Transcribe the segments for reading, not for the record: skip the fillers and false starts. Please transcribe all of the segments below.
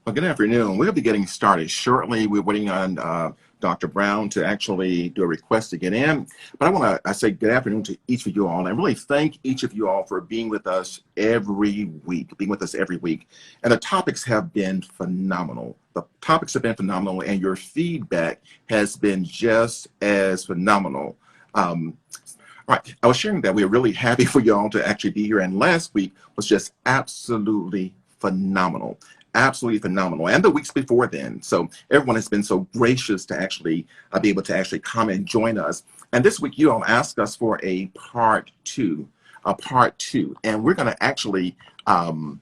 Well, good afternoon. We'll be getting started shortly. We're waiting on Dr. Brown to actually do a request to get in. But I say good afternoon to each of you all. And I really thank each of you all for being with us every week, And the topics have been phenomenal. And your feedback has been just as phenomenal. Right. I was sharing that we're really happy for y'all to actually be here. And last week was just absolutely phenomenal. Absolutely phenomenal. And the weeks before then. So everyone has been so gracious to actually be able to actually come and join us. And this week you all asked us for a part two. And we're going to actually do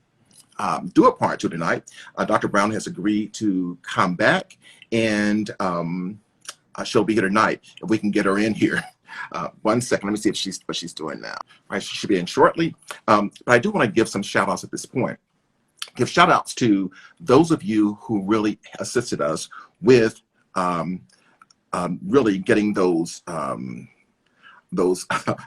a part two tonight. Dr. Brown has agreed to come back, and she'll be here tonight if we can get her in here. 1 second, let me see if what she's doing now. Right, she should be in shortly. But I do want to give some shout outs at this point. Give shout outs to those of you who really assisted us with really getting those I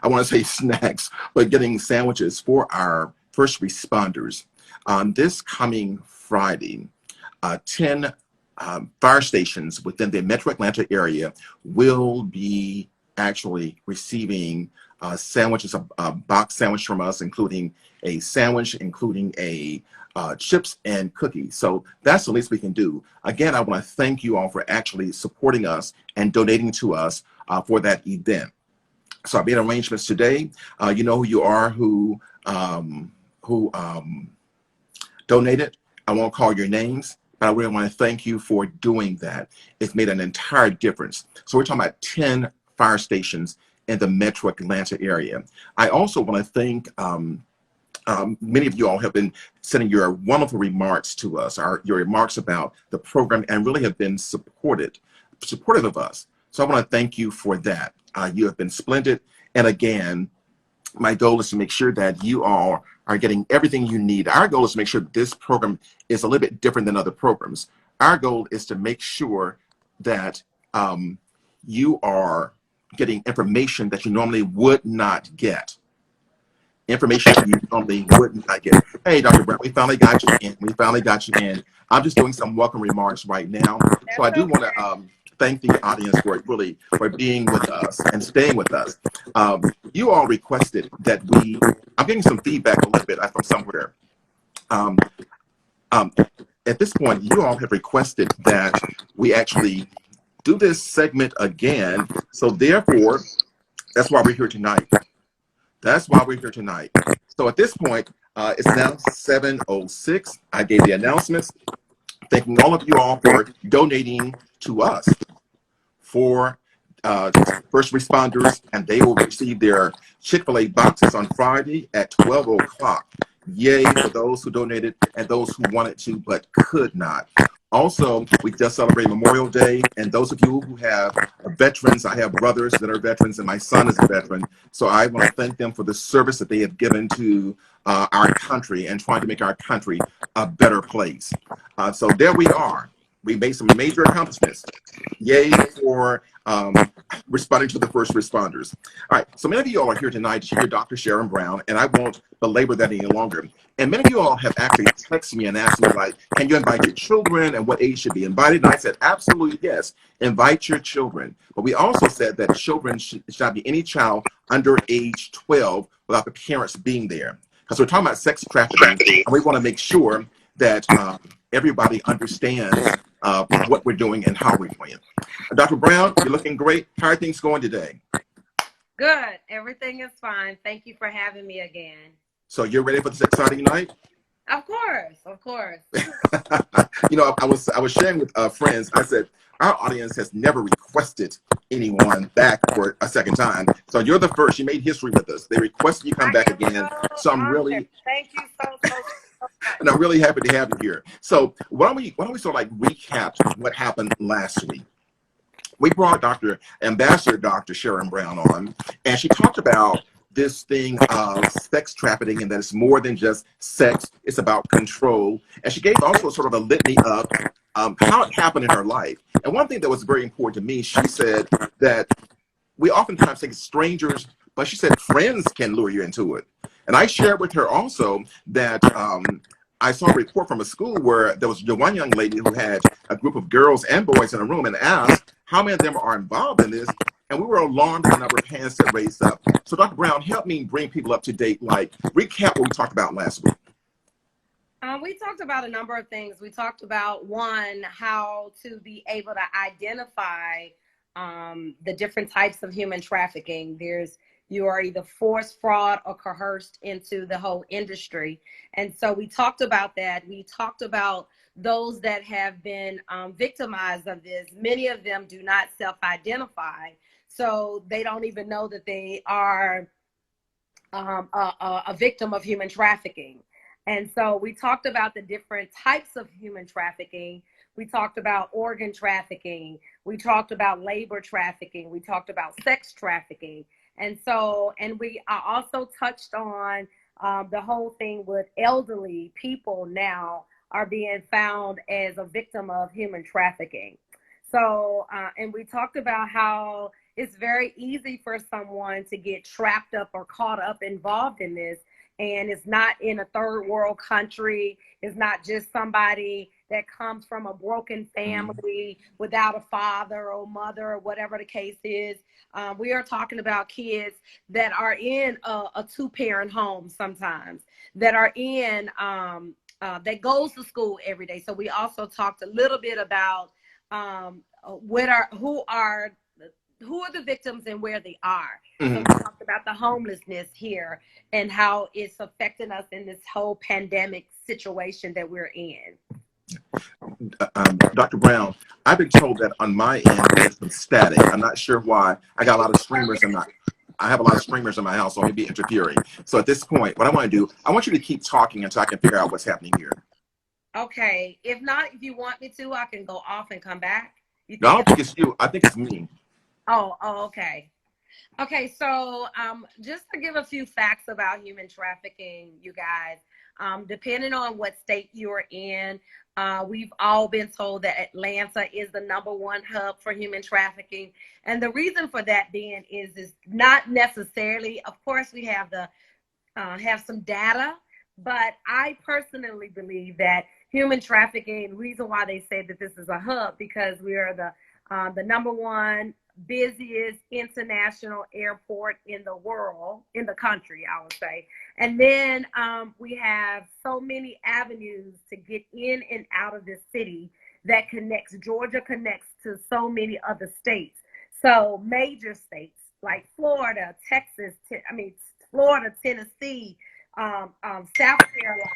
want to say snacks, but getting sandwiches for our first responders. On this coming Friday, 10 fire stations within the Metro Atlanta area will be actually receiving sandwiches, a box sandwich from us, including a sandwich, including a chips and cookies. So that's the least we can do. Again, I want to thank you all for actually supporting us and donating to us for that event. So I made arrangements today. You know who you are, who donated. I won't call your names, but I really want to thank you for doing that. It's made an entire difference. So we're talking about 10 fire stations in the Metro Atlanta area. I also want to thank many of you all have been sending your wonderful remarks to us, your remarks about the program, and really have been supportive of us. So I want to thank you for that. You have been splendid. And again, my goal is to make sure that you all are getting everything you need. Our goal is to make sure that this program is a little bit different than other programs. Our goal is to make sure that you are getting information that you normally would not get. Information that you normally would not get. Hey, Dr. Brown, we finally got you in. I'm just doing some welcome remarks right now. So I do want to thank the audience for being with us and staying with us. You all requested that I'm getting some feedback a little bit from somewhere. At this point, you all have requested that we actually do this segment again. So therefore, that's why we're here tonight. So at this point, it's now 7:06. I gave the announcements. Thanking all of you all for donating to us for first responders, and they will receive their Chick-fil-A boxes on Friday at 12 o'clock. Yay for those who donated and those who wanted to but could not. Also, we just celebrated Memorial Day, and those of you who have veterans, I have brothers that are veterans, and my son is a veteran, so I want to thank them for the service that they have given to our country and trying to make our country a better place. So there we are. We made some major accomplishments. Yay for responding to the first responders. All right, so many of you all are here tonight to hear Dr. Sharon Brown, and I won't belabor that any longer. And many of you all have actually texted me and asked me, like, can you invite your children and what age should be invited? And I said, absolutely yes, invite your children. But we also said that children should not be any child under age 12 without the parents being there. Because we're talking about sex trafficking, and we want to make sure that everybody understands what we're doing and how we're doing it. Dr. Brown, you're looking great. How are things going today? Good. Everything is fine. Thank you for having me again. So you're ready for this exciting night? Of course. You know, I was sharing with friends. I said, our audience has never requested anyone back for a second time. So you're the first. You made history with us. They requested you come back again. So I'm really... Thank you so much. And I'm really happy to have you here. So why don't we sort of like recap what happened last week? We brought Ambassador Dr. Sharon Brown on, and she talked about this thing of sex trafficking and that it's more than just sex, it's about control. And she gave also sort of a litany of how it happened in her life. And one thing that was very important to me, she said that we oftentimes think strangers, but she said friends can lure you into it. And I shared with her also that I saw a report from a school where there was the one young lady who had a group of girls and boys in a room and asked how many of them are involved in this. And we were alarmed at the number of hands that raised up. So Dr. Brown, help me bring people up to date, like recap what we talked about last week. We talked about a number of things. We talked about, one, how to be able to identify the different types of human trafficking. You are either forced, fraud, or coerced into the whole industry. And so we talked about that. We talked about those that have been victimized of this. Many of them do not self-identify, so they don't even know that they are a victim of human trafficking. And so we talked about the different types of human trafficking. We talked about organ trafficking. We talked about labor trafficking. We talked about sex trafficking. And so, and we also touched on the whole thing with elderly people now are being found as a victim of human trafficking. So, and we talked about how it's very easy for someone to get trapped up or caught up involved in this. And it's not in a third world country. It's not just somebody that comes from a broken family without a father or mother or whatever the case is. We are talking about kids that are in a two-parent home sometimes, that are in, that goes to school every day. So we also talked a little bit about who are the victims and where they are. So we talked about the homelessness here and how it's affecting us in this whole pandemic situation that we're in. Dr. Brown, I've been told that on my end there's some static. I'm not sure why. I got a lot of streamers I have a lot of streamers in my house, so I may be interfering. So at this point, what I want to do, I want you to keep talking until I can figure out what's happening here. Okay. If not, if you want me to, I can go off and come back. No, I don't think it's you. I think it's me. Oh, okay. Okay, so just to give a few facts about human trafficking, you guys, depending on what state you're in, we've all been told that Atlanta is the #1 hub for human trafficking. And the reason for that being is not necessarily, of course, we have have some data, but I personally believe that human trafficking, the reason why they say that this is a hub, because we are the #1 busiest international airport in the world, in the country, I would say. And then we have so many avenues to get in and out of this city that connects, Georgia connects to so many other states. So major states like Florida, Texas, Florida, Tennessee, South Carolina.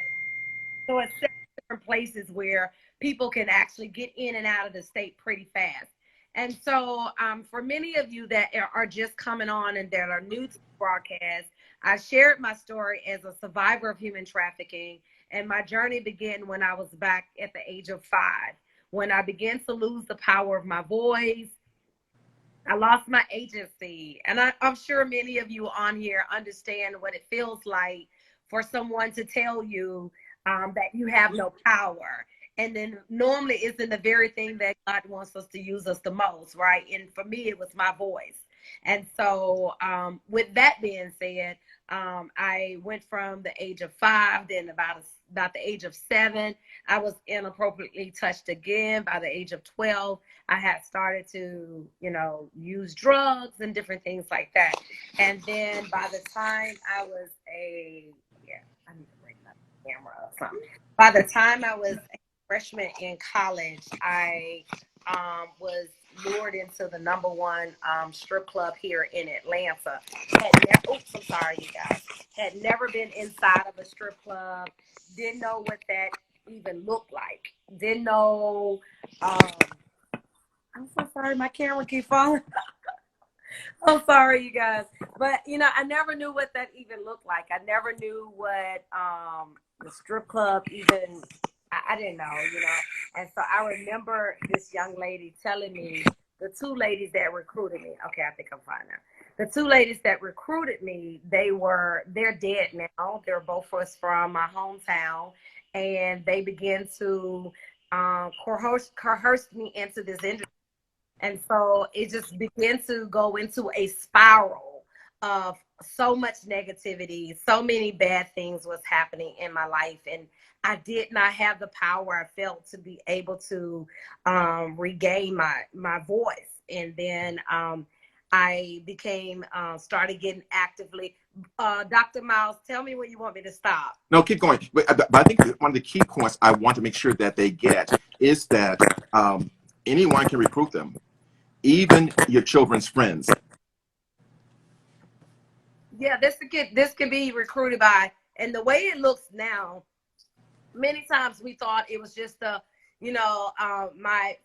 So it's several different places where people can actually get in and out of the state pretty fast. And so for many of you that are just coming on and that are new to the broadcast, I shared my story as a survivor of human trafficking. And my journey began when I was back at the age of 5, when I began to lose the power of my voice. I lost my agency. And I'm sure many of you on here understand what it feels like for someone to tell you that you have no power. And then normally it's in the very thing that God wants us to use us the most, right? And for me, it was my voice. And so with that being said, I went from the age of 5, then about the age of 7, I was inappropriately touched again. By the age of 12, I had started to, use drugs and different things like that. And then by the time I was I need to bring up the camera or something. By the time I was a freshman in college, I was lured into the #1 strip club here in Atlanta. I'm sorry, you guys. Had never been inside of a strip club. Didn't know what that even looked like. Didn't know. I'm so sorry, my camera keeps falling. I'm sorry, you guys. But, I never knew what that even looked like. I never knew what the strip club even, I didn't know. And so I remember this young lady telling me, the 2 ladies that recruited me. Okay, I think I'm fine now. The 2 ladies that recruited me, they're dead now. They're both from my hometown. And they began to coerce me into this industry. And so it just began to go into a spiral of so much negativity, so many bad things was happening in my life, and I did not have the power I felt to be able to regain my voice. And then I became started getting actively. Dr. Miles, tell me when you want me to stop. No, keep going. But I think one of the key points I want to make sure that they get is that anyone can recruit them, even your children's friends. Yeah, this can be recruited by, and the way it looks now, many times we thought it was just my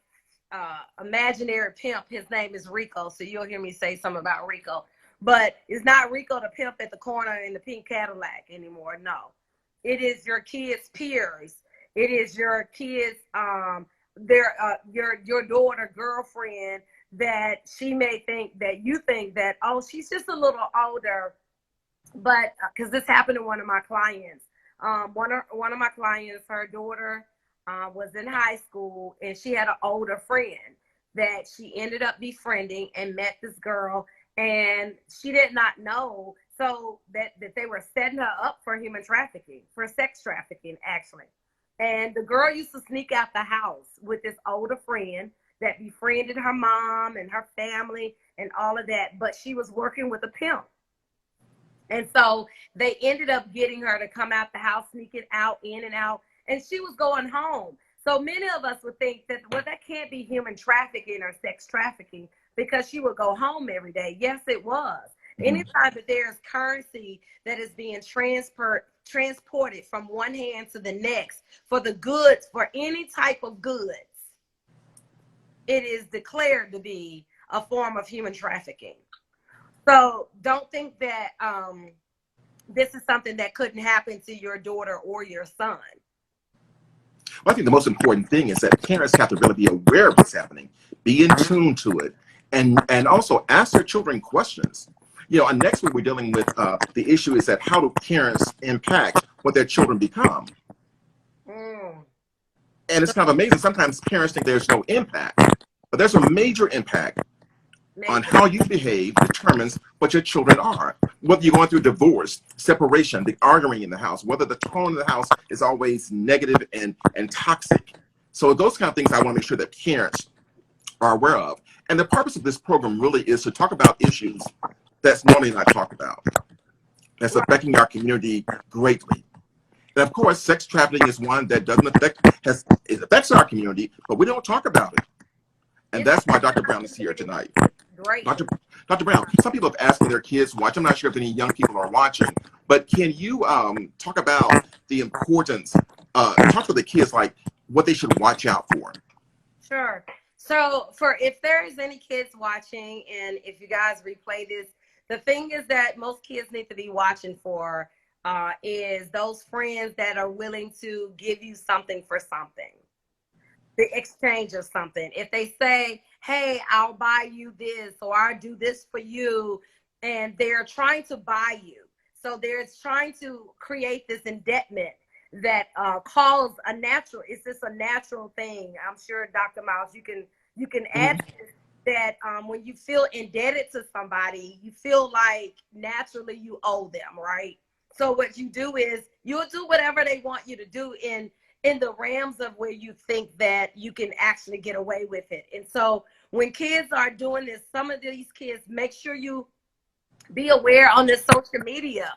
imaginary pimp. His name is Rico, so you'll hear me say something about Rico. But it's not Rico the pimp at the corner in the pink Cadillac anymore. No, it is your kids' peers. It is your kids, your daughter, girlfriend, that she may think that you think that, oh, she's just a little older. But because this happened to one of my clients, one of my clients, her daughter was in high school, and she had an older friend that she ended up befriending and met this girl, and she did not know so that they were setting her up for human trafficking, for sex trafficking actually. And the girl used to sneak out the house with this older friend that befriended her mom and her family and all of that, but she was working with a pimp. And so they ended up getting her to come out the house, sneaking out, in and out, and she was going home. So many of us would think that, well, that can't be human trafficking or sex trafficking because she would go home every day. Yes, it was. Anytime that there's currency that is being transported from one hand to the next for the goods, for any type of goods, it is declared to be a form of human trafficking. So don't think that this is something that couldn't happen to your daughter or your son. Well, I think the most important thing is that parents have to really be aware of what's happening, be in tune to it, and also ask their children questions. And next week we're dealing with the issue is that how do parents impact what their children become? And it's kind of amazing. Sometimes parents think there's no impact, but there's a major impact on how you behave determines what your children are. Whether you're going through divorce, separation, the arguing in the house, whether the tone of the house is always negative and toxic. So those kind of things I want to make sure that parents are aware of. And the purpose of this program really is to talk about issues that's normally not talked about, that's affecting our community greatly. And of course, sex trafficking is one that it affects our community, but we don't talk about it. And that's why Dr. Brown is here tonight. Great. Dr. Brown, some people have asked me their kids watch. I'm not sure if any young people are watching, but can you talk about the importance, talk to the kids, like what they should watch out for? Sure. So if there is any kids watching, and if you guys replay this, the thing is that most kids need to be watching for is those friends that are willing to give you something for something. The exchange of something. If they say, hey, I'll buy you this, or I'll do this for you, and they're trying to buy you. So they're trying to create this indebtedness that calls a natural, it's just a natural thing. I'm sure Dr. Miles, you can add this, that when you feel indebted to somebody, you feel like naturally you owe them, right? So what you do is you'll do whatever they want you to do in the realms of where you think that you can actually get away with it. And so when kids are doing this, some of these kids, make sure you be aware on the social media.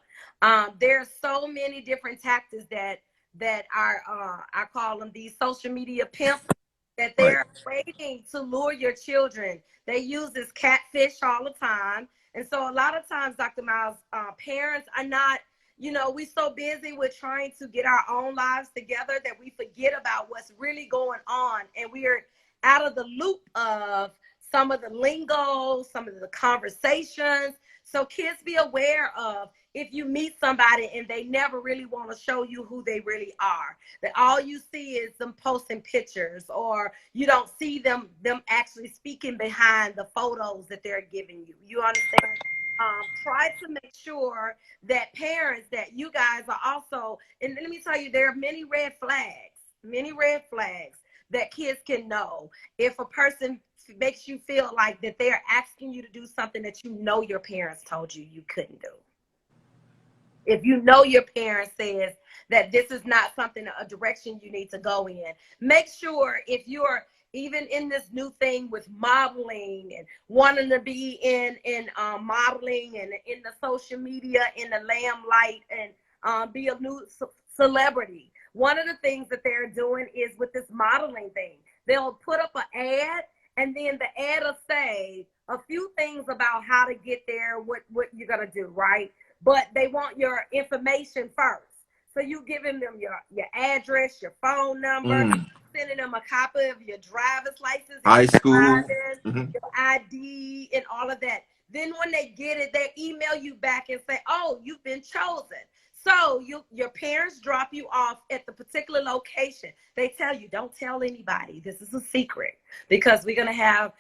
There's so many different tactics that are I call them these social media pimps, that they're waiting to lure your children. They use this catfish all the time. And so a lot of times, Dr. Miles, parents are not, we're so busy with trying to get our own lives together that we forget about what's really going on. And we are out of the loop of some of the lingo, some of the conversations. So kids, be aware of if you meet somebody and they never really want to show you who they really are, that all you see is them posting pictures, or you don't see them actually speaking behind the photos that they're giving you. You understand? Try to make sure that parents, that you guys are also, and let me tell you, there are many red flags that kids can know. If a person makes you feel like that they're asking you to do something that you know your parents told you you couldn't do. If you know your parents says that this is not something, a direction you need to go in, make sure if you're even in this new thing with modeling and wanting to be in modeling and in the social media, in the limelight, and be a new celebrity. One of the things that they're doing is with this modeling thing, they'll put up an ad, and then the ad will say a few things about how to get there, what you're gonna do, right? But they want your information first. So you giving them your address, your phone number, sending them a copy of your driver's license, high school, your ID, and all of that. Then when they get it, they email you back and say, "Oh, you've been chosen." So your parents drop you off at the particular location. They tell you, don't tell anybody. This is a secret because we're gonna have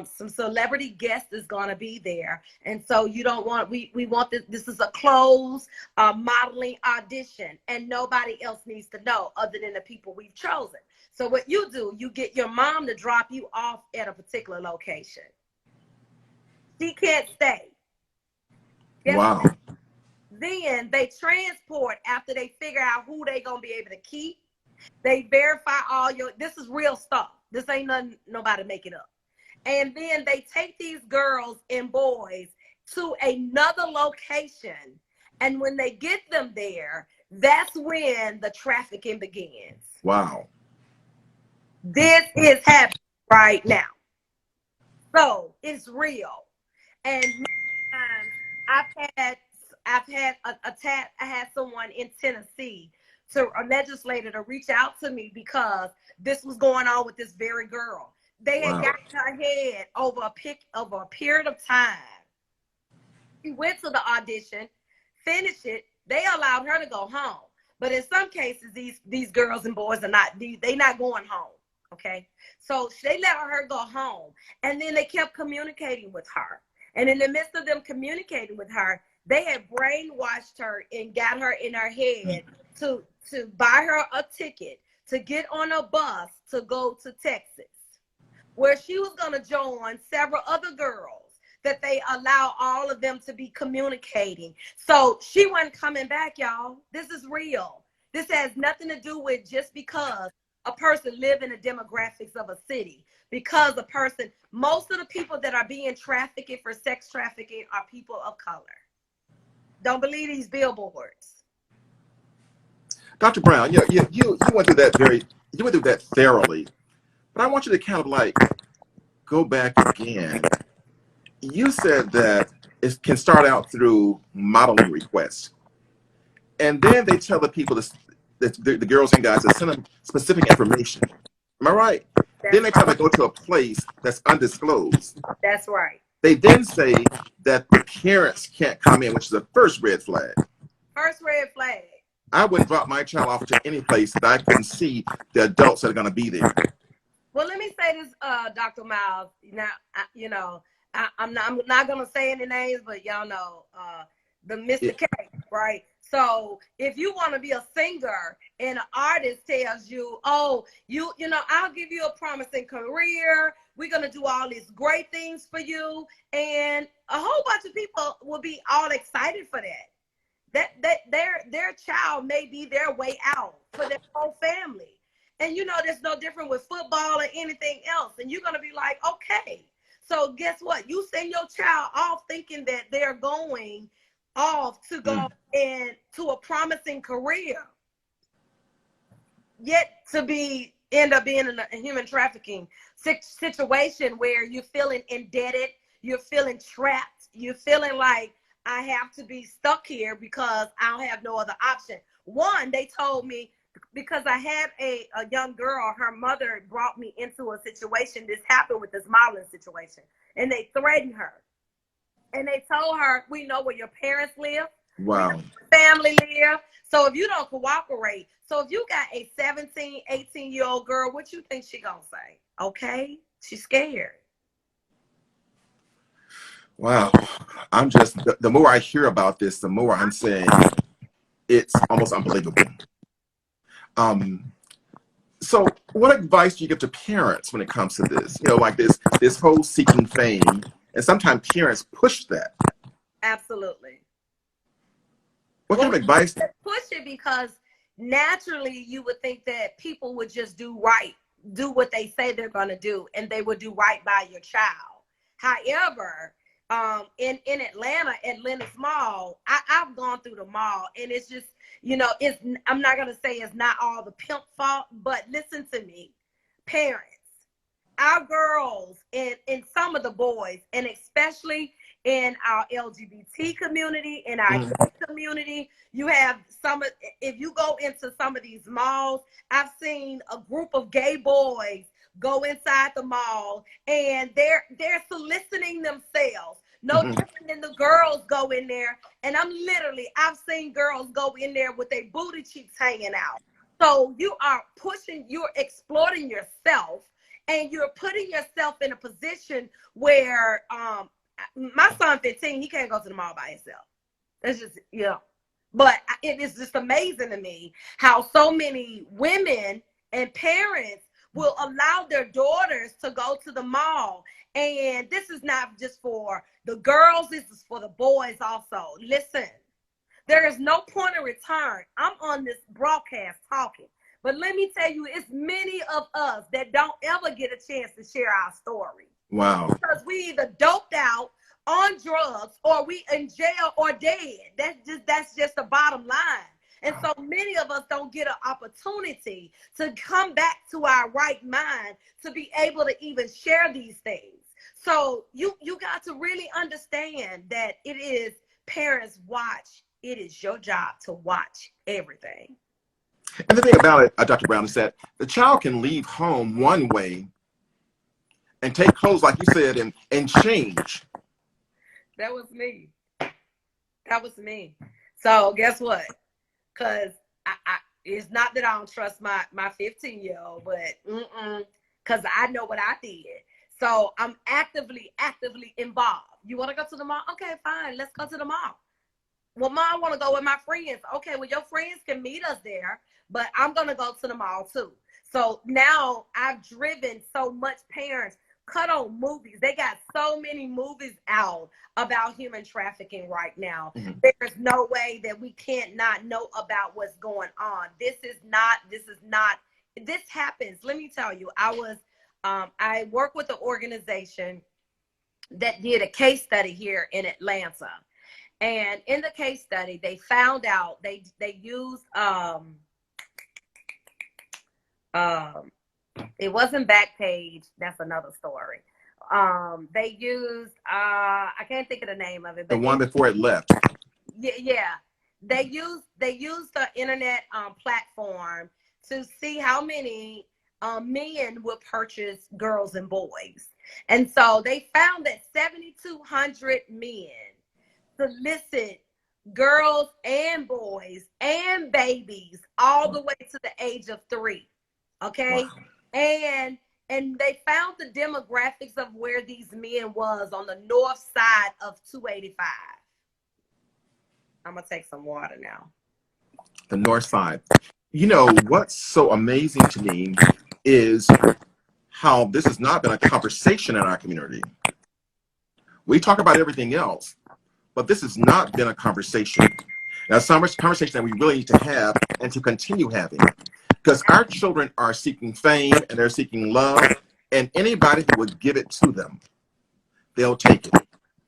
some celebrity guest is gonna be there, and so you don't want we want this. This is a closed modeling audition, and nobody else needs to know other than the people we've chosen. So what you do, you get your mom to drop you off at a particular location. She can't stay. Guess wow. what? Then they transport after they figure out who they gonna be able to keep. They verify all your, this is real stuff. This ain't nothing nobody make it up. And then they take these girls and boys to another location. And when they get them there, that's when the trafficking begins. Wow. This is happening right now. So it's real. And I've had I had someone in Tennessee, to a legislator, to reach out to me because this was going on with this very girl. They had got her head over a period of time. She went to the audition, finished it. They allowed her to go home. But in some cases, these girls and boys are not, they not going home. Okay. So they let her go home. And then they kept communicating with her. And in the midst of them communicating with her, they had brainwashed her and got her in her head to buy her a ticket to get on a bus to go to Texas, where she was going to join several other girls that they allow all of them to be communicating. So she wasn't coming back, y'all. This is real. This has nothing to do with just because a person live in the demographics of a city. Because a person, most of the people that are being trafficked for sex trafficking are people of color. Don't believe these billboards. Dr. Brown, you went through that thoroughly, but I want you to kind of like go back again. You said that it can start out through modeling requests, and then they tell the people, the girls and guys, to send them specific information. Am I right? Then they try to go to a place that's undisclosed. That's right. They then say that the parents can't come in, which is the first red flag. First red flag. I wouldn't drop my child off to any place that I couldn't see the adults that are going to be there. Well, let me say this, Dr. Miles. Now, I'm not going to say any names, but y'all know the Mr. K, right? So if you want to be a singer and an artist tells you, oh, you know, I'll give you a promising career. We're going to do all these great things for you. And a whole bunch of people will be all excited for that. That their child may be their way out for their whole family. And you know, there's no different with football or anything else. And you're going to be like, okay. So guess what? You send your child off thinking that they're going off to go into a promising career, yet to end up being in a human trafficking situation where you're feeling indebted, you're feeling trapped, you're feeling like I have to be stuck here because I don't have no other option. One, they told me, because I had a young girl, her mother brought me into a situation. This happened with this modeling situation, and they threatened her. And they told her, we know where your parents live. Wow. We know where your family live. So if you don't cooperate, so if you got a 17, 18-year-old girl, what you think she gonna say? Okay, she's scared. Wow. I'm just, the more I hear about this, the more I'm saying it's almost unbelievable. So what advice do you give to parents when it comes to this? You know, like this whole seeking fame, and sometimes parents push that. Absolutely. What Well, kind of advice? push it because naturally you would think that people would just do right, do what they say they're going to do, and they would do right by your child. However, in Atlanta's mall, I've gone through the mall, and it's just, it's, I'm not going to say it's not all the pimp fault, but listen to me, parents, our girls and some of the boys, and especially in our LGBT community, in our Mhm. gay community, you have if you go into some of these malls, I've seen a group of gay boys go inside the mall, and they're soliciting themselves. No Mhm. different than the girls go in there. And I've seen girls go in there with their booty cheeks hanging out. So you're exploiting yourself, and you're putting yourself in a position where my son 15, he can't go to the mall by himself. That's just, but it is just amazing to me how so many women and parents will allow their daughters to go to the mall. And this is not just for the girls, this is for the boys also. Listen, there is no point of return. I'm on this broadcast talking, but let me tell you, it's many of us that don't ever get a chance to share our story. Wow. Because we either doped out, on drugs, or we in jail or dead. That's just the bottom line. And so many of us don't get an opportunity to come back to our right mind to be able to even share these things. So you got to really understand that it is parents watch. It is your job to watch everything. And the thing about it, Dr. Brown, is that the child can leave home one way and take clothes, like you said, and change. That was me. That was me. So guess what? Because it's not that I don't trust my 15-year-old, but because I know what I did. So I'm actively involved. You want to go to the mall? Okay, fine. Let's go to the mall. Well, Mom, I want to go with my friends. Okay, well, your friends can meet us there, but I'm going to go to the mall too. So now I've driven so much parents cut on movies. They got so many movies out about human trafficking right now. Mhm. There's no way that we can't not know about what's going on. This happens. Let me tell you, I work with an organization that did a case study here in Atlanta. And in the case study, they found out they used it wasn't Backpage. That's another story. They used I can't think of the name of it, The but one before it left. yeah, they used the internet platform to see how many men would purchase girls and boys, and so they found that 7,200 men solicit girls and boys and babies all the way to the age of 3. Okay. Wow. And they found the demographics of where these men was on the north side of 285. I'm gonna take some water now. The north side. You know, what's so amazing to me is how this has not been a conversation in our community. We talk about everything else, but this has not been a conversation. Now, some conversation that we really need to have and to continue having, because our children are seeking fame and they're seeking love, and anybody who would give it to them, they'll take it.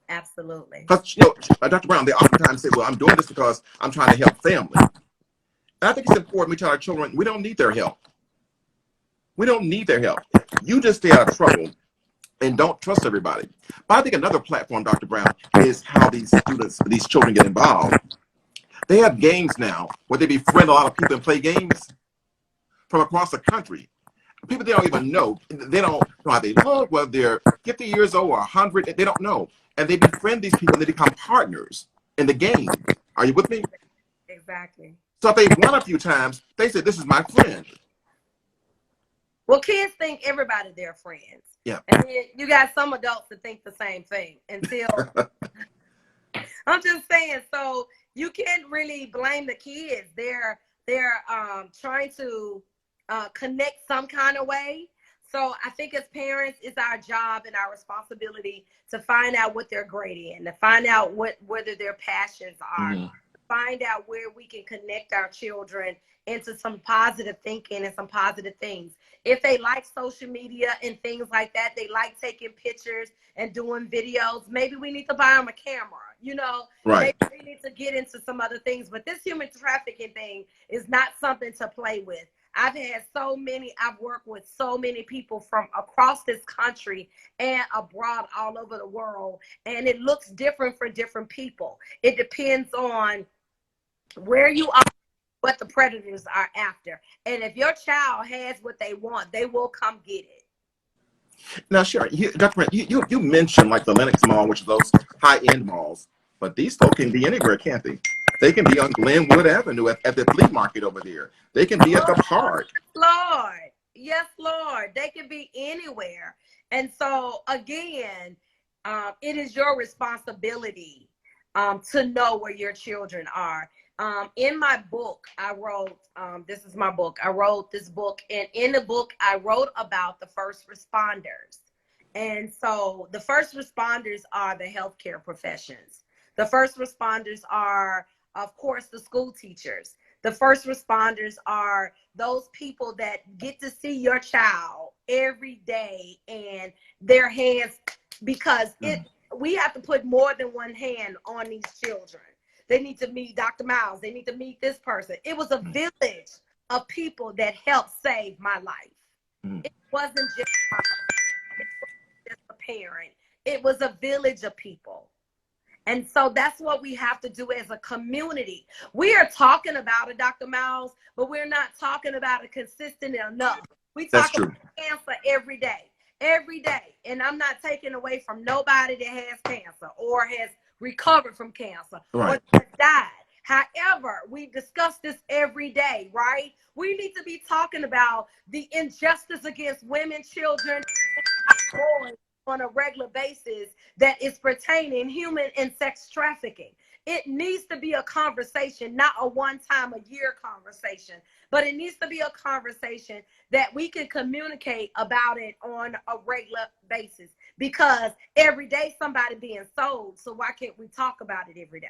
Absolutely. Because, Dr. Brown, they oftentimes say, well, I'm doing this because I'm trying to help family. And I think it's important we tell our children we don't need their help. We don't need their help. You just stay out of trouble and don't trust everybody. But I think another platform, Dr. Brown, is how these children get involved. They have games now where they befriend a lot of people and play games from across the country. People they don't even know. They don't know how they look, whether they're 50 years old or 100. They don't know. And they befriend these people and they become partners in the game. Are you with me? Exactly. So if they won a few times, they say, this is my friend. Well, kids think everybody their friends. Yeah. And then you got some adults that think the same thing until I'm just saying, so you can't really blame the kids. They're trying to connect some kind of way. So I think as parents, it's our job and our responsibility to find out what they're great in, to find out whether their passions are, Mm-hmm. find out where we can connect our children into some positive thinking and some positive things. If they like social media and things like that, they like taking pictures and doing videos, maybe we need to buy them a camera, you know, Right. maybe we need to get into some other things. But this human trafficking thing is not something to play with. I've worked with so many people from across this country and abroad all over the world, and it looks different for different people. It depends on where you are, what the predators are after. And if your child has what they want, they will come get it. Now, Sharon, Dr. Brent, you mentioned like the Lenox Mall, which is those high-end malls, but these folks can be anywhere, can't they? They can be on Glenwood Avenue at the flea market over there. They can be at the Oh, park. Lord. Yes, Lord. They can be anywhere. And so, again, it is your responsibility to know where your children are. In my book, I wrote, this is my book. I wrote this book, and in the book, I wrote about the first responders. And so the first responders are the healthcare professions. The first responders are, of course, the school teachers. The first responders are those people that get to see your child every day and their hands, because we have to put more than one hand on these children. They need to meet Dr. Miles. They need to meet this person. It was a village of people that helped save my life. Mm. It wasn't just a parent. It was a village of people. And so that's what we have to do as a community. We are talking about it, Dr. Miles, but we're not talking about it consistent enough. We That's talk about true. cancer every day, every day. And I'm not taking away from nobody that has cancer or has recovered from cancer or Right. has died. However, we discuss this every day, right? We need to be talking about the injustice against women, children, boys on a regular basis that is pertaining human and sex trafficking. It needs to be a conversation, not a one time a year conversation, but it needs to be a conversation that we can communicate about it on a regular basis, because every day somebody being sold. So why can't we talk about it every day?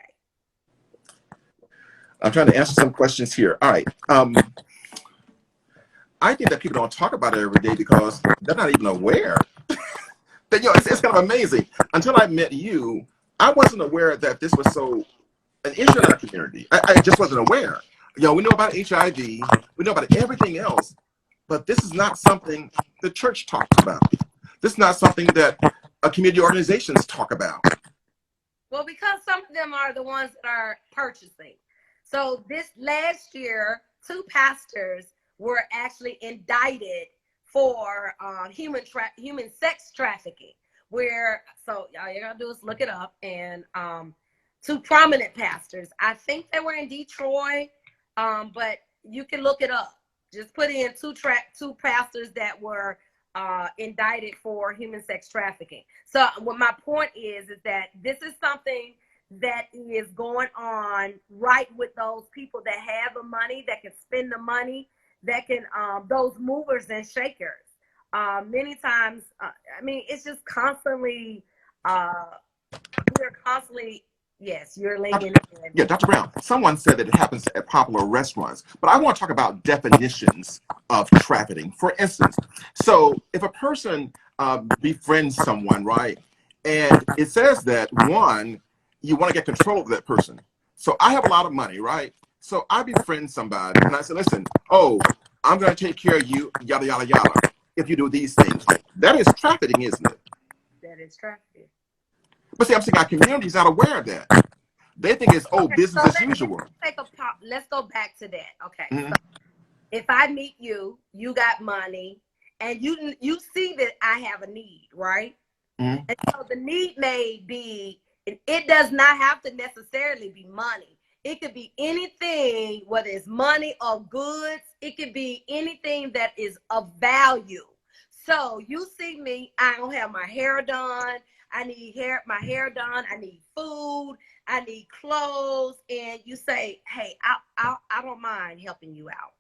I'm trying to answer some questions here. All right. I think that people don't talk about it every day because they're not even aware. That, it's kind of amazing. Until I met you, I wasn't aware that this was so an issue in our community. I just wasn't aware. We know about HIV, we know about everything else, but this is not something the church talks about. This is not something that community organizations talk about. Well, because some of them are the ones that are purchasing. So this last year, two pastors were actually indicted for human sex trafficking. Where, so all you gotta do is look it up, and two prominent pastors. I think they were in Detroit, but you can look it up. Just put in two pastors that were indicted for human sex trafficking. So what my point is that this is something that is going on right with those people that have the money, that can spend the money, that can those movers and shakers. Many times, I mean, it's just constantly. We're constantly. Yes, you're leaning in. Yeah, Dr. Brown, someone said that it happens at popular restaurants, but I want to talk about definitions of trafficking. For instance, so if a person befriends someone, right, and it says that one, you want to get control of that person. So I have a lot of money, right? So I befriend somebody and I say, listen, oh, I'm going to take care of you, yada, yada, yada, if you do these things. That is trafficking, isn't it? That is trafficking. But see, I'm saying our community is not aware of that. They think it's, oh, Okay, business so as usual. take a pop. Let's go back to that. Okay, Mm-hmm. so if I meet you, you got money, and you see that I have a need, right? Mm-hmm. And so the need may be, it does not have to necessarily be money. It could be anything, whether it's money or goods. It could be anything that is of value. So you see me, I don't have my hair done. I need my hair done. I need food. I need clothes. And you say, hey, I don't mind helping you out.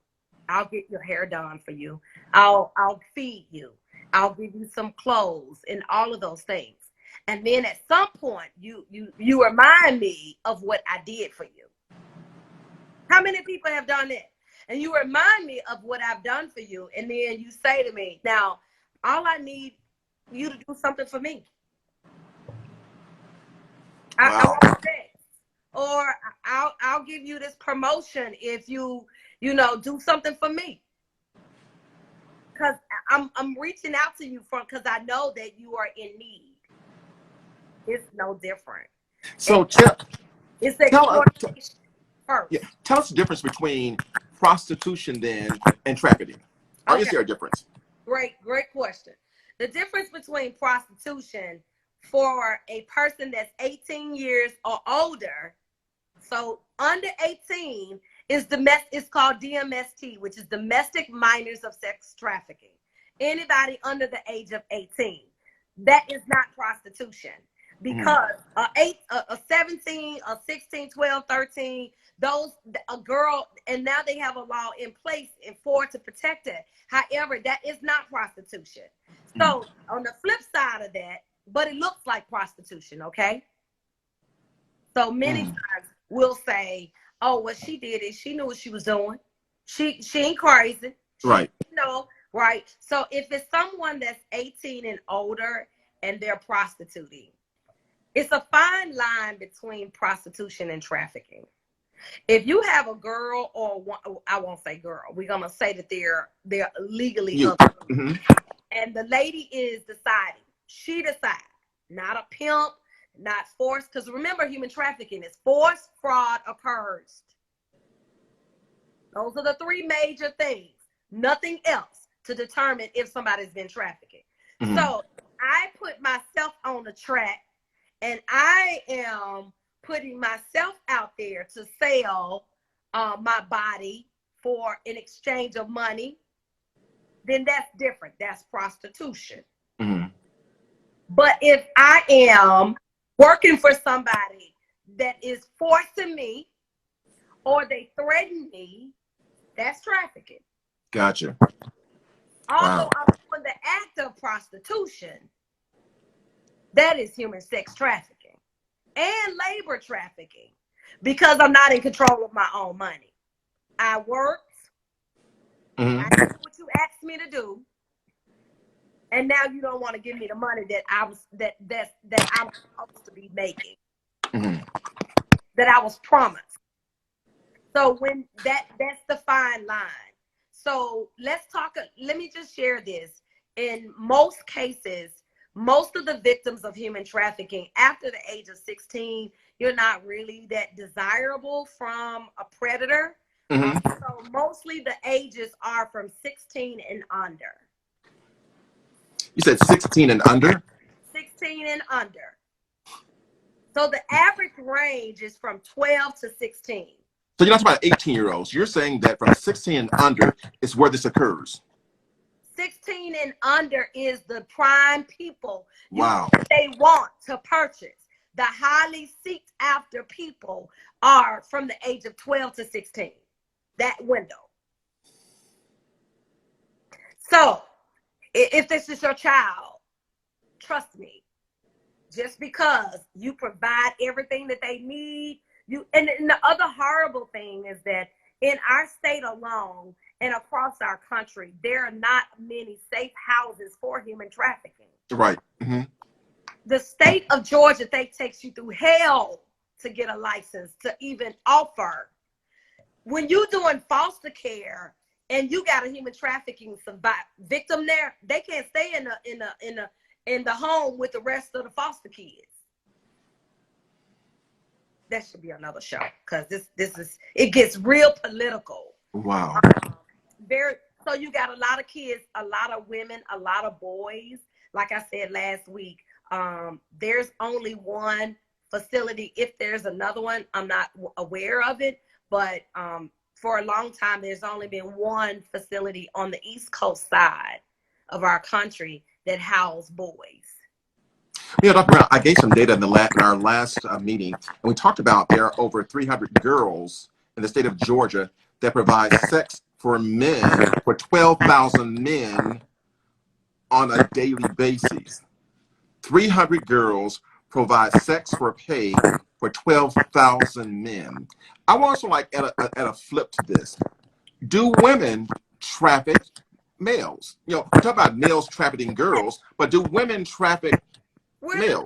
I'll get your hair done for you. I'll feed you. I'll give you some clothes and all of those things. And then at some point, you remind me of what I did for you. How many people have done that? And you remind me of what I've done for you, and then you say to me, now, all I need you to do something for me. I Wow. want this, or I'll give you this promotion if you do something for me. Because I'm reaching out to you because I know that you are in need. It's no different. So It's tell us, exploitation first. yeah, tell us the difference between prostitution then and trafficking. Or is Okay, there a difference? great question. The difference between prostitution for a person that's 18 years or older, so under 18, is it's called DMST, which is domestic minors of sex trafficking. Anybody under the age of 18. That is not prostitution. Because a 17, a 16, 12, 13, a girl, and now they have a law in place to protect it. However, that is not prostitution. So on the flip side of that, but it looks like prostitution, okay? So many times we'll say, oh, what she did is she knew what she was doing. She ain't crazy. Right. Right? So if it's someone that's 18 and older and they're prostituting, it's a fine line between prostitution and trafficking. If you have a girl I won't say girl, we're gonna say that they're legally underage, and the lady is deciding. She decides, not a pimp, not forced. Because remember, human trafficking is force, fraud, or coerced. Those are the three major things. Nothing else to determine if somebody's been trafficking. So I put myself on the track. And I am putting myself out there to sell my body for in exchange of money, then that's different. That's prostitution. But if I am working for somebody that is forcing me or they threaten me, that's trafficking. Gotcha. Although I'm doing the act of prostitution, that is human sex trafficking and labor trafficking, because I'm not in control of my own money. I worked, I did what you asked me to do, and now you don't want to give me the money that I'm supposed to be making, that I was promised. So when that's the fine line. So let me just share this. In most cases, most of the victims of human trafficking after the age of 16, you're not really that desirable from a predator. So mostly the ages are from 16 and under. You said 16 and under? 16 and under. So the average range is from 12 to 16. So you're not talking about 18-year-olds. You're saying that from 16 and under is where this occurs. 16 and under is the prime people Wow. they want to purchase. The highly sought after people are from the age of 12 to 16. That window. So if this is your child, trust me, just because you provide everything that they need, and the other horrible thing is that in our state alone and across our country, there are not many safe houses for human trafficking. Right. The state of Georgia, they takes you through hell to get a license to even offer. When you're doing foster care and you got a human trafficking victim there, they can't stay in the home with the rest of the foster kids. That should be another show, because it gets real political. Wow. So you got a lot of kids, a lot of women, a lot of boys. Like I said last week, there's only one facility. If there's another one, I'm not aware of it. But for a long time, there's only been one facility on the East Coast side of our country that housed boys. Yeah, Dr. Brown, I gave some data in our last meeting, and we talked about there are over 300 girls in the state of Georgia that provide sex for men, for 12,000 men on a daily basis. 300 girls provide sex for pay for 12,000 men. I want to like add a flip to this. Do women traffic males? You know, we talk about males trafficking girls, but do women traffic males?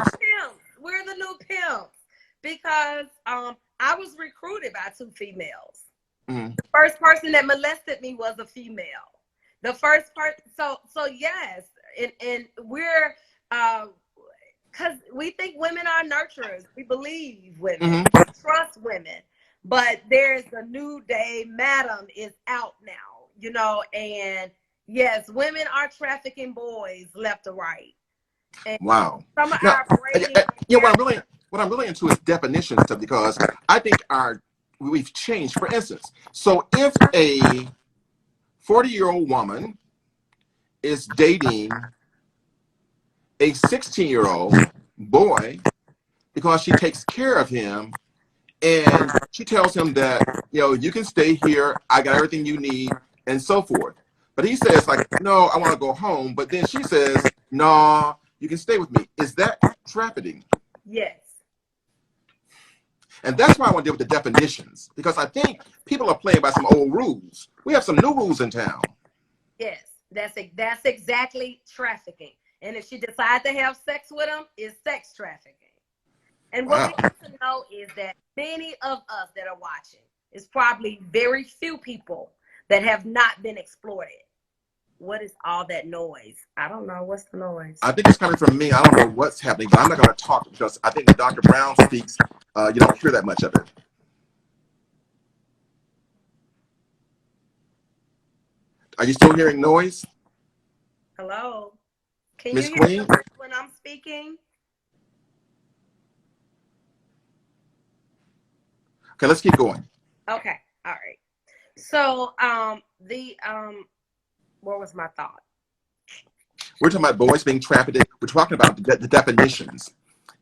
We're the new pimps because I was recruited by 2 females. Mm-hmm. The first person that molested me was a female. The first part, so yes, and we're because we think women are nurturers. We believe women, Mm-hmm. we trust women, but there's a new day. Madam is out now, you know, and yes, women are trafficking boys left or right. And Wow. some of Now, our braiding, you know, what I'm really into is definitions stuff, because I think we've changed. For instance, so if a 40-year-old woman is dating a 16-year-old boy because she takes care of him, and she tells him that, you know, you can stay here, I got everything you need, and so forth. But he says, like, no, I want to go home. But then she says, no, you can stay with me. Is that trafficking? yes. And that's why I want to deal with the definitions, because I think people are playing by some old rules. We have some new rules in town. Yes, that's exactly trafficking. And if she decides to have sex with him, it's sex trafficking. And what we need to know is that many of us that are watching is probably very few people that have not been exploited. What is all that noise? I don't know. What's the noise? I think it's coming from me. I don't know what's happening, but I'm not going to talk because I think when Dr. Brown speaks, you don't hear that much of it. Are you still hearing noise? Hello? Can Miss you hear Queen? the noise when I'm speaking? Okay, let's keep going. Okay. All right. So, what was my thought? We're talking about boys being trafficked. We're talking about the definitions.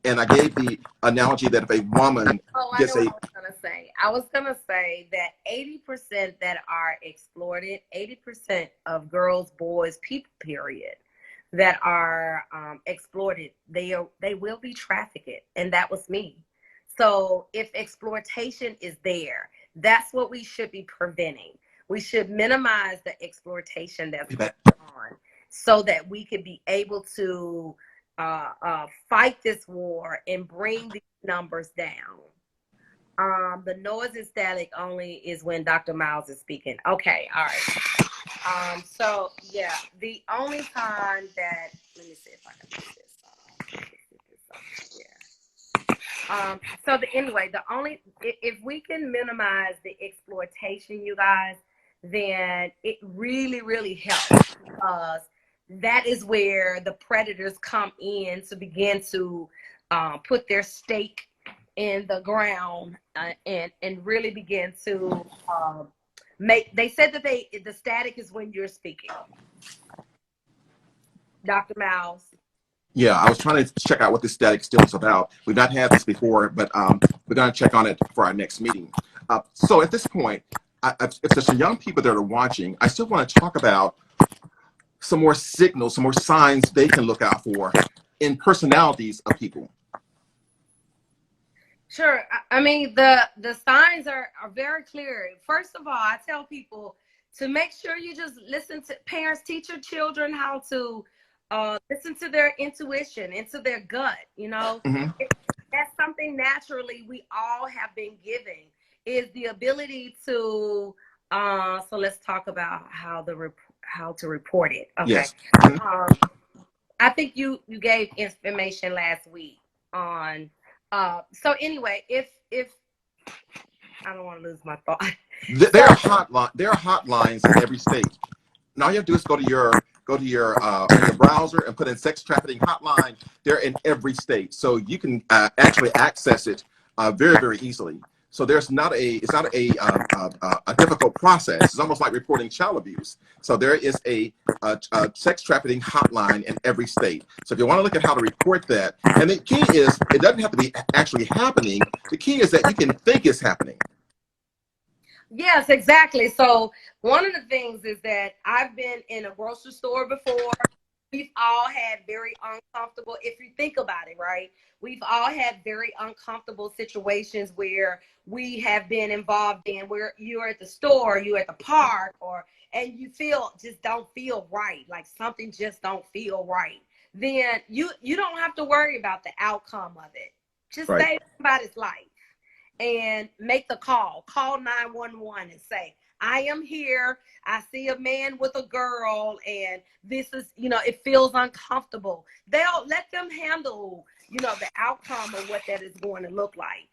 And I gave the analogy that if a woman gets I know what I was going to say. I was going to say that 80% that are exploited, 80% of girls, boys, people, period, that are exploited, they will be trafficked. And that was me. So if exploitation is there, that's what we should be preventing. We should minimize the exploitation that's going on so that we could be able to fight this war and bring these numbers down. The noise and static only is when Dr. Miles is speaking. Okay, all right. So yeah, the only time that, let me see if I can do this. So anyway, if we can minimize the exploitation, you guys, then it really, really helps, because that is where the predators come in to begin to put their stake in the ground and really begin to they said that the static is when you're speaking. Dr. Mouse. Yeah, I was trying to check out what this static still is about. We've not had this before, but we're going to check on it for our next meeting. So at this point, if there's some young people that are watching, I still want to talk about some more signals, some more signs they can look out for in personalities of people. Sure. I mean, the signs are very clear. First of all, I tell people to make sure you just listen to parents, teach your children how to listen to their intuition, into their gut. You know, that's something naturally we all have been giving, is the ability to. So let's talk about how to report it. Okay. Yes. I think you gave information last week on. So anyway, if I don't want to lose my thought. There are hotlines in every state. Now all you have to do is go to your on your browser and put in sex trafficking hotline. They're in every state, so you can actually access it very, very easily. So it's not a difficult process. It's almost like reporting child abuse. So there is a sex trafficking hotline in every state. So if you want to look at how to report that, and the key is it doesn't have to be actually happening. The key is that you can think it's happening. Yes, exactly. So one of the things is that I've been in a grocery store before. We've all had very uncomfortable, if you think about it, right? We've all had very uncomfortable situations where we have been involved in where you're at the store, you're at the park, or and you feel just don't feel right, like something just don't feel right. Then you don't have to worry about the outcome of it. Just Right. save somebody's life and make the call. Call 911 and say, I am here. I see a man with a girl, and this is, it feels uncomfortable. They'll let them handle, the outcome of what that is going to look like.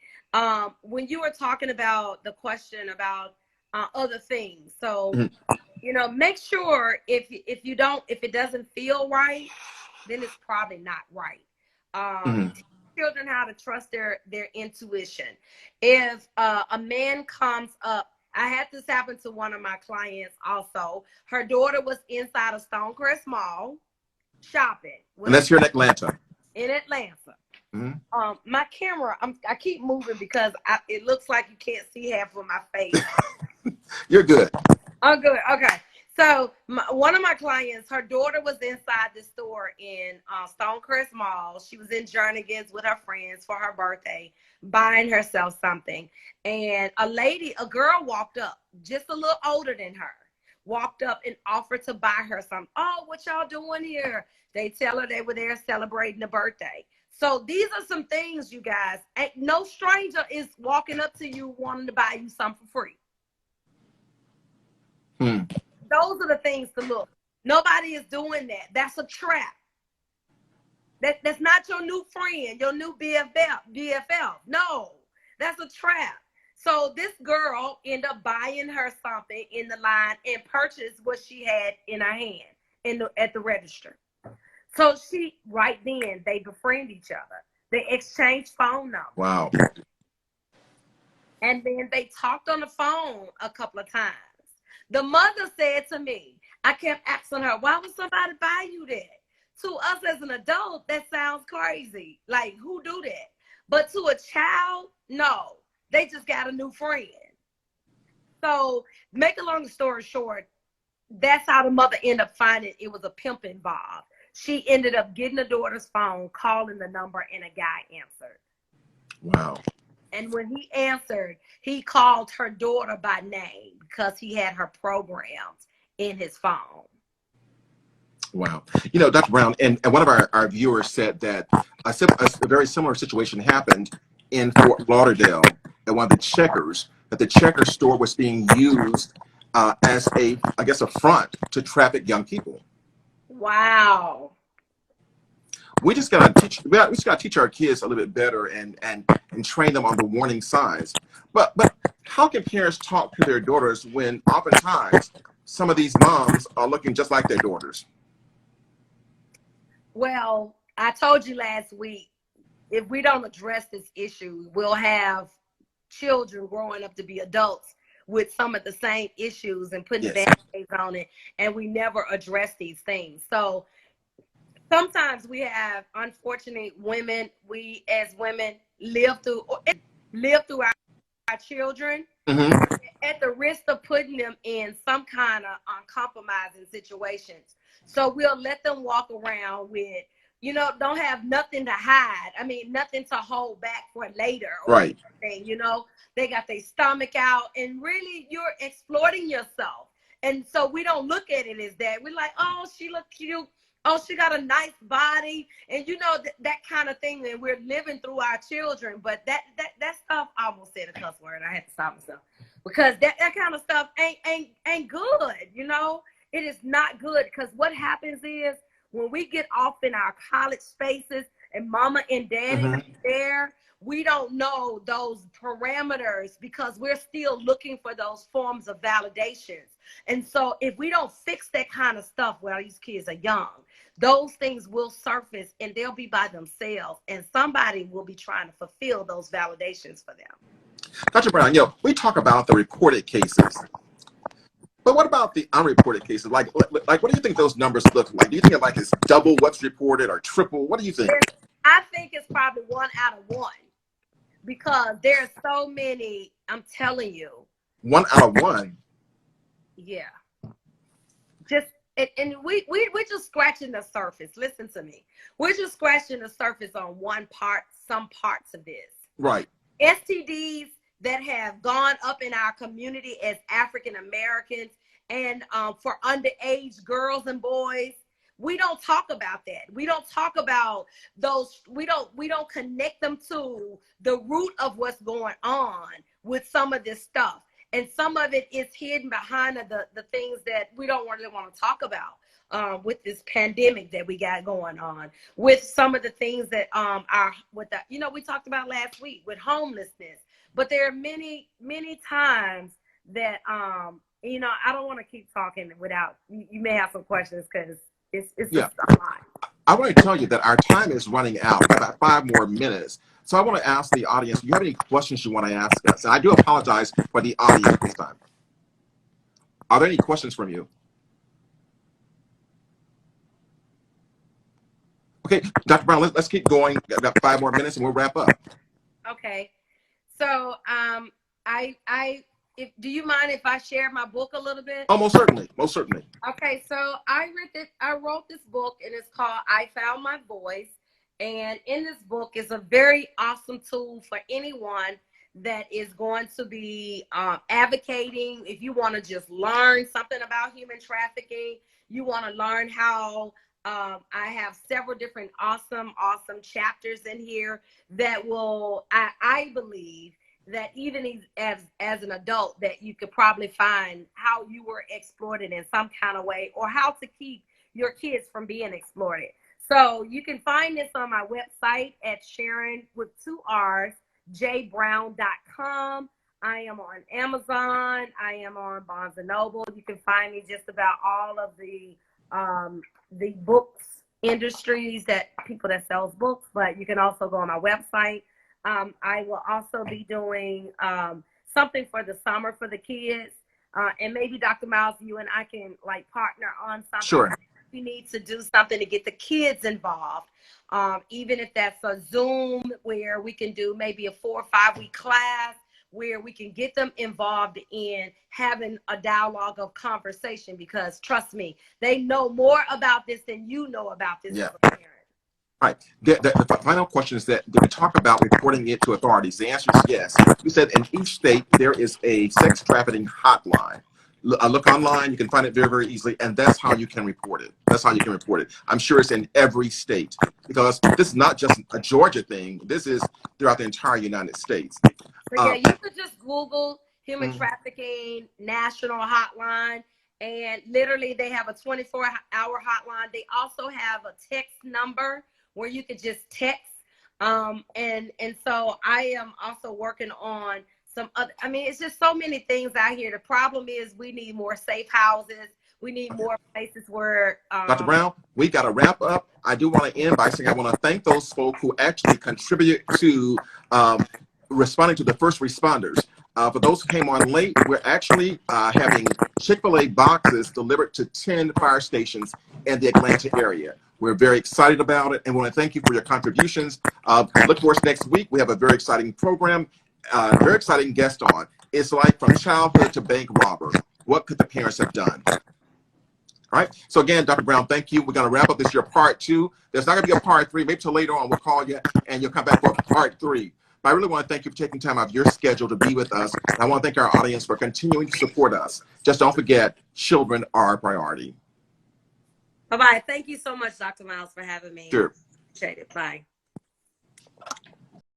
When you were talking about the question about other things, so Mhm. make sure if it doesn't feel right, then it's probably not right. Mhm. Teach children how to trust their intuition. If a man comes up, I had this happen to one of my clients also. Her daughter was inside of Stonecrest Mall shopping with And her that's here in Atlanta. in Atlanta. Mhm. My camera, I keep moving because it looks like you can't see half of my face. You're good. Oh, good. Okay. So one of my clients, her daughter was inside the store in Stonecrest Mall. She was in Jernigan's with her friends for her birthday, buying herself something. And a girl walked up, just a little older than her, walked up and offered to buy her something. Oh, what y'all doing here? They tell her they were there celebrating a birthday. So these are some things, you guys. Ain't no stranger is walking up to you wanting to buy you something for free. Hmm. Those are the things to look. Nobody is doing that. That's a trap. That's not your new friend, your new BFF. No, that's a trap. So this girl ended up buying her something in the line and purchased what she had in her hand at the register. So right then they befriend each other. They exchange phone numbers. Wow. And then they talked on the phone a couple of times. The mother said to me, I kept asking her, why would somebody buy you that? To us as an adult, that sounds crazy. Like, who do that? But to a child, no. They just got a new friend. So, make a long story short, that's how the mother ended up finding it was a pimp involved. She ended up getting the daughter's phone, calling the number, and a guy answered. Wow. And when he answered, he called her daughter by name because he had her programmed in his phone. Wow. Dr. Brown, and one of our viewers said that a very similar situation happened in Fort Lauderdale at one of the Checkers, that the Checker store was being used as I guess, a front to traffic young people. Wow. We just gotta teach our kids a little bit better and train them on the warning signs. But how can parents talk to their daughters when oftentimes some of these moms are looking just like their daughters? Well, I told you last week, if we don't address this issue, we'll have children growing up to be adults with some of the same issues and putting Yes. band-aids on it, and we never address these things. So sometimes we have unfortunate women. We as women live through our children Hmm. at the risk of putting them in some kind of uncompromising situations. So we'll let them walk around with, don't have nothing to hide. I mean, nothing to hold back for later or Right. anything, They got their stomach out, and really you're exploiting yourself. And so we don't look at it as that. We're like, oh, she look cute. Oh, she got a nice body, and that kind of thing. And we're living through our children, but that stuff. I almost said a cuss word. I had to stop myself because that kind of stuff ain't good. It is not good, because what happens is when we get off in our college spaces and mama and daddy Hmm. not there, we don't know those parameters because we're still looking for those forms of validations. And so if we don't fix that kind of stuff while these kids are young, those things will surface and they'll be by themselves, and somebody will be trying to fulfill those validations for them. Dr. Brown, we talk about the reported cases, but what about the unreported cases? Like, what do you think those numbers look like? Do you think it's double what's reported or triple? What do you think? I think it's probably 1 out of 1, because there's so many. I'm telling you, 1 out of 1. Yeah. Just and we're just scratching the surface. Listen to me. We're just scratching the surface on some parts of this. Right. STDs that have gone up in our community as African Americans and for underage girls and boys. We don't talk about that. We don't talk about those. We don't connect them to the root of what's going on with some of this stuff. And some of it is hidden behind the things that we don't really want to talk about with this pandemic that we got going on, with some of the things that we talked about last week with homelessness. But there are many times that I don't want to keep talking without you may have some questions because it's just a lot. I want to tell you that our time is running out. We've got about 5 more minutes. So I want to ask the audience, do you have any questions you want to ask us? And I do apologize for the audience this time. Are there any questions from you? Okay, Dr. Brown, let's keep going. We've got 5 more minutes and we'll wrap up. Okay. So do you mind if I share my book a little bit? Oh, most certainly. Most certainly. Okay, so I wrote this book and it's called I Found My Voice. And in this book is a very awesome tool for anyone that is going to be advocating. If you want to just learn something about human trafficking, you want to learn how I have several different awesome chapters in here that will, I believe, that even as an adult that you could probably find how you were exploited in some kind of way or how to keep your kids from being exploited. So you can find this on my website at Sharon with 2 R's, jbrown.com. I am on Amazon. I am on Barnes & Noble. You can find me just about all of the books industries that people that sells books, but you can also go on my website. I will also be doing something for the summer for the kids. And maybe Dr. Miles, you and I can partner on something. Sure. We need to do something to get the kids involved. Even if that's a Zoom where we can do maybe a 4 or 5 week class where we can get them involved in having a dialogue of conversation, because trust me, they know more about this than you know about this as a parent. Right. The final question is that, did we talk about reporting it to authorities? The answer is yes. You said in each state there is a sex trafficking hotline. Look online, you can find it very, very easily, and that's how you can report it. That's how you can report it. I'm sure it's in every state, because this is not just a Georgia thing. This is throughout the entire United States. So yeah, you could just Google human trafficking national hotline, and literally they have a 24-hour hotline. They also have a text number where you could just text. And so I am also working on some other, it's just so many things out here. The problem is we need more safe houses. We need more places where Dr. Brown, we got to wrap up. I do want to end by saying I want to thank those folks who actually contribute to responding to the first responders. For those who came on late, we're actually having Chick-fil-A boxes delivered to 10 fire stations in the Atlanta area. We're very excited about it, and want to thank you for your contributions. Look for us next week. We have a very exciting program, very exciting guest on. It's like from childhood to bank robber. What could the parents have done? All right. So again, Dr. Brown, thank you. We're going to wrap up this year part 2. There's not going to be a part 3. Maybe till later on we'll call you and you'll come back for part 3. But I really want to thank you for taking time out of your schedule to be with us. And I want to thank our audience for continuing to support us. Just don't forget, children are a priority. Bye-bye. Thank you so much, Dr. Miles, for having me. Sure. Appreciate it. Bye.